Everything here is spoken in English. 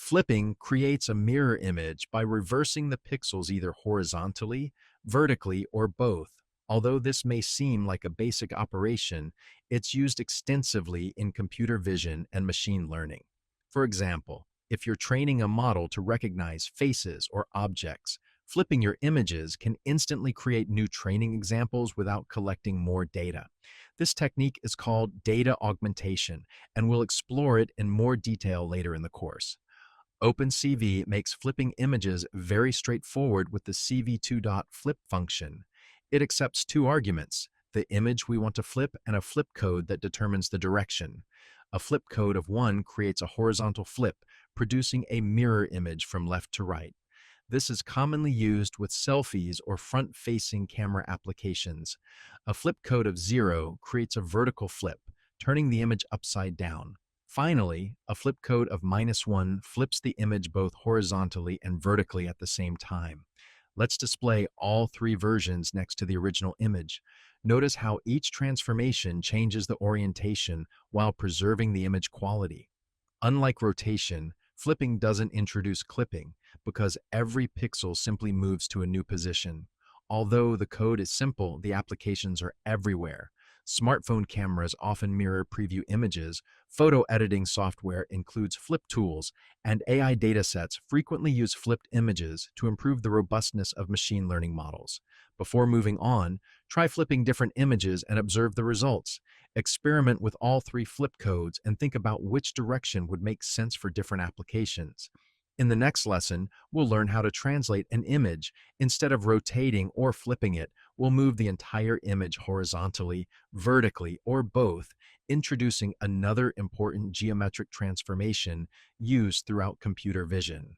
Flipping creates a mirror image by reversing the pixels either horizontally, vertically, or both. Although this may seem like a basic operation, it's used extensively in computer vision and machine learning. For example, if you're training a model to recognize faces or objects, flipping your images can instantly create new training examples without collecting more data. This technique is called data augmentation, and we'll explore it in more detail later in the course. OpenCV makes flipping images very straightforward with the CV2.flip function. It accepts two arguments, the image we want to flip and a flip code that determines the direction. A flip code of 1 creates a horizontal flip, producing a mirror image from left to right. This is commonly used with selfies or front-facing camera applications. A flip code of 0 creates a vertical flip, turning the image upside down. Finally, a flip code of -1 flips the image both horizontally and vertically at the same time. Let's display all three versions next to the original image. Notice how each transformation changes the orientation while preserving the image quality. Unlike rotation, flipping doesn't introduce clipping because every pixel simply moves to a new position. Although the code is simple, the applications are everywhere. Smartphone cameras often mirror preview images, photo editing software includes flip tools, and AI datasets frequently use flipped images to improve the robustness of machine learning models. Before moving on, try flipping different images and observe the results. Experiment with all three flip codes and think about which direction would make sense for different applications. In the next lesson, we'll learn how to translate an image. Instead of rotating or flipping it, we'll move the entire image horizontally, vertically, or both, introducing another important geometric transformation used throughout computer vision.